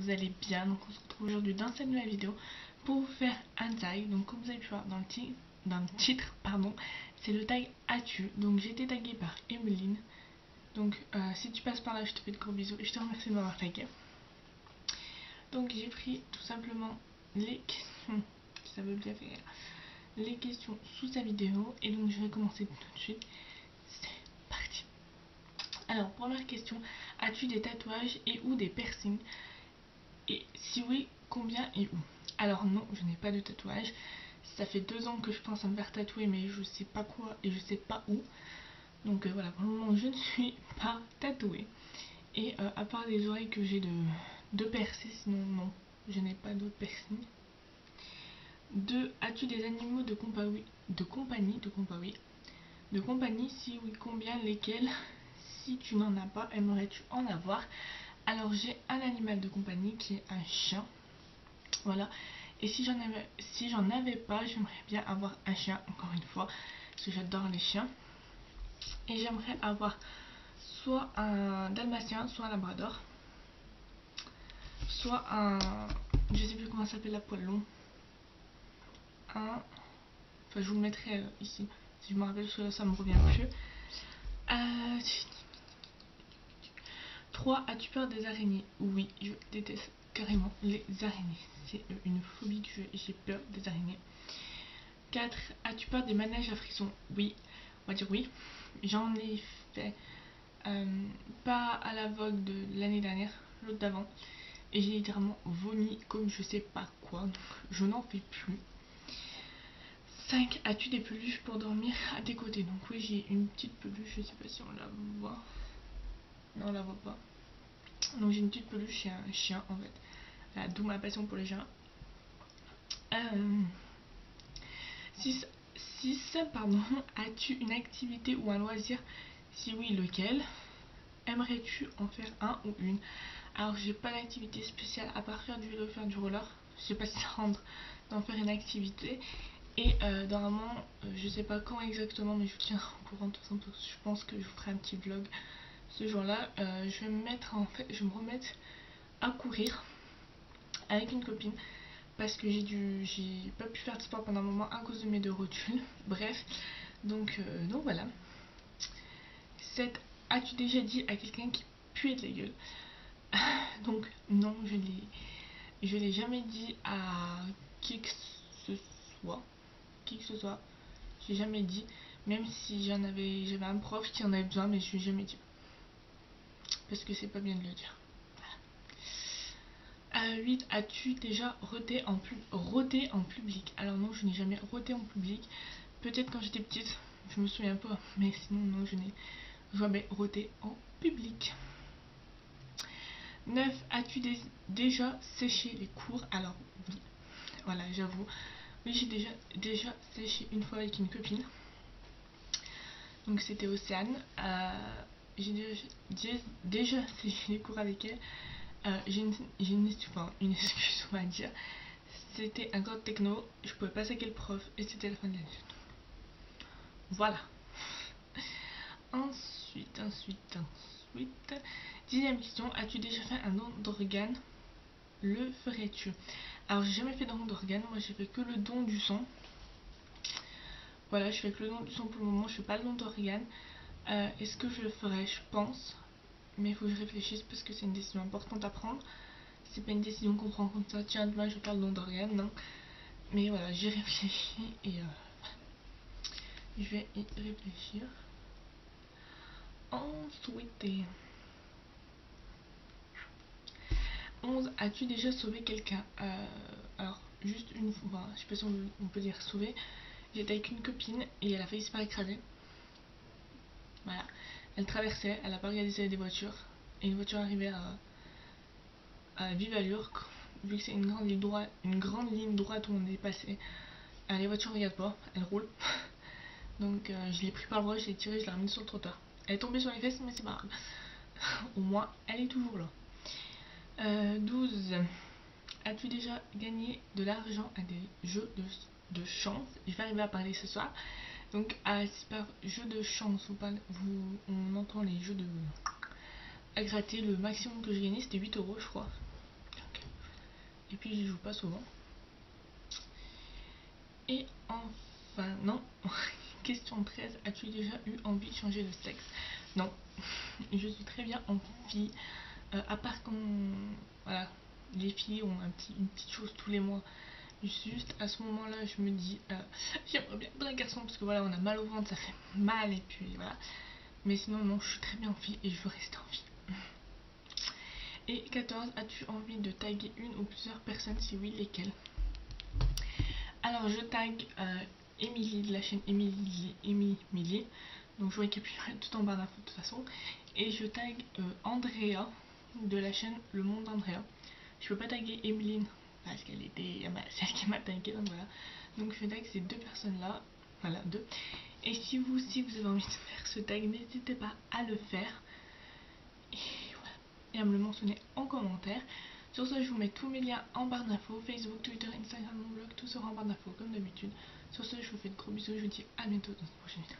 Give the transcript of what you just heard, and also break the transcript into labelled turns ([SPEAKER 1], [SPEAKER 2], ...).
[SPEAKER 1] vous allez bien. Donc on se retrouve aujourd'hui dans cette nouvelle vidéo pour vous faire un tag. Donc comme vous avez pu voir dans le titre, pardon, c'est le tag as-tu. Donc j'ai été taguée par Emeline. Donc si tu passes par là, je te fais de gros bisous et je te remercie de m'avoir tagué. Donc j'ai pris tout simplement les questions, ça veut bien faire, les questions sous sa vidéo. Et donc je vais commencer tout de suite. C'est parti. Alors première question, as-tu des tatouages et ou des piercings? Et si oui, combien et où? Alors non, je n'ai pas de tatouage. Ça fait 2 ans que je pense à me faire tatouer, mais je sais pas quoi et je sais pas où. Donc voilà, pour le moment je ne suis pas tatouée. Et à part les oreilles que j'ai de percer, sinon non, je n'ai pas d'autres piercings. 2. As-tu des animaux de compagnie? De compagnie, si oui, combien, lesquels? Si tu n'en as pas, aimerais-tu en avoir? Alors j'ai un animal de compagnie qui est un chien. Voilà. Et si j'en avais pas, j'aimerais bien avoir un chien, encore une fois, parce que j'adore les chiens. Et j'aimerais avoir soit un dalmatien, soit un labrador, soit un, je sais plus comment ça s'appelle, la poil long. Enfin je vous le mettrai ici, si je me rappelle, parce que ça me revient plus. 3. As-tu peur des araignées? Oui, je déteste carrément les araignées. C'est une phobie que j'ai peur des araignées. 4. As-tu peur des manèges à frissons? Oui, on va dire oui. J'en ai fait pas à la vogue de l'année dernière, l'autre d'avant. Et j'ai littéralement vomi comme je sais pas quoi. Donc je n'en fais plus. 5. As-tu des peluches pour dormir à tes côtés? Donc oui, j'ai une petite peluche, je sais pas si on la voit. Non, on la voit pas. Donc j'ai une petite peluche chez un chien en fait. Voilà, d'où ma passion pour les chiens. 6. Pardon. As-tu une activité ou un loisir? Si oui, lequel? Aimerais-tu en faire un ou une? Alors j'ai pas d'activité spéciale à part faire du vélo, faire du roller. Je sais pas si ça rentre d'en faire une activité. Et normalement, je sais pas quand exactement, mais je vous tiens au courant de toute façon, parce que je pense que je vous ferai un petit vlog ce jour-là. Je vais me mettre je vais me remettre à courir avec une copine parce que j'ai pas pu faire de sport pendant un moment à cause de mes 2 rotules. Bref, donc voilà. 7. As-tu déjà dit à quelqu'un qui puait de la gueule? Donc non, je l'ai jamais dit à qui que ce soit. J'ai jamais dit, même si j'avais un prof qui en avait besoin, mais je lui ai jamais dit parce que c'est pas bien de le dire. 8. As-tu déjà roté en public? Alors non, je n'ai jamais roté en public. Peut-être quand j'étais petite, je me souviens pas, mais sinon non, je n'ai jamais roté en public. 9. As-tu déjà séché les cours? Alors oui, voilà, j'avoue. Oui, j'ai déjà séché une fois avec une copine. Donc c'était Océane. J'ai déjà séché les cours avec elle. J'ai une excuse, on va dire. C'était un cours de techno, je pouvais pas saquer le prof et c'était la fin de l'année. Voilà. Ensuite. 10e question, as-tu déjà fait un don d'organe? Le ferais-tu? Alors j'ai jamais fait de don d'organe, moi j'ai fait que le don du sang. Voilà, je fais que le don du sang pour le moment, je fais pas le don d'organe. Est-ce que je le ferais? Je pense. Mais il faut que je réfléchisse parce que c'est une décision importante à prendre. C'est pas une décision qu'on prend comme ça, tiens demain je vais faire le don d'organe, non. Mais voilà, j'ai réfléchi et je vais y réfléchir. Ensuite, 11. As-tu déjà sauvé quelqu'un? Alors, juste une fois, je sais pas si on peut dire sauver. J'étais avec une copine et elle a failli se faire écraser. Voilà, elle traversait, elle a pas regardé s'il y avait des voitures. Et une voiture arrivait à vive allure, vu que c'est une grande ligne droite où on est passé. Les voitures regardent pas, elles roulent. Donc je l'ai pris par le bras, je l'ai tiré, je l'ai remis sur le trottoir. Elle est tombée sur les fesses, mais c'est pas grave. Au moins, elle est toujours là. 12. As-tu déjà gagné de l'argent à des jeux de chance? Je vais arriver à parler ce soir. Donc, c'est par jeu de chance, on entend les jeux de à gratter. Le maximum que j'ai gagné, c'était 8 € je crois. Donc, Et puis j'y joue pas souvent. Et enfin, non. Question 13. As-tu déjà eu envie de changer de sexe? Non. Je suis très bien en fille. À part quand voilà, les filles ont une petite chose tous les mois. Juste à ce moment là je me dis j'aimerais bien être un garçon parce que voilà on a mal au ventre, ça fait mal et puis voilà. Mais sinon non, je suis très bien en fille et je veux rester en fille. Et 14. As-tu envie de taguer une ou plusieurs personnes? Si oui, lesquelles? Alors je tag Emily de la chaîne Emily. Donc je récapitulerai tout en barre d'infos de toute façon. Et je tag Andrea de la chaîne Le Monde d'Andrea. Je peux pas taguer Emeline parce qu'elle était celle qui m'a tagué, donc voilà. Donc je tag ces deux personnes là. Voilà, deux. Et si vous aussi vous avez envie de faire ce tag, n'hésitez pas à le faire. Et voilà. Et à me le mentionner en commentaire. Sur ce, je vous mets tous mes liens en barre d'infos, Facebook, Twitter, Instagram, mon blog, tout sera en barre d'infos comme d'habitude. Sur ce, je vous fais de gros bisous, je vous dis à bientôt dans une prochaine vidéo.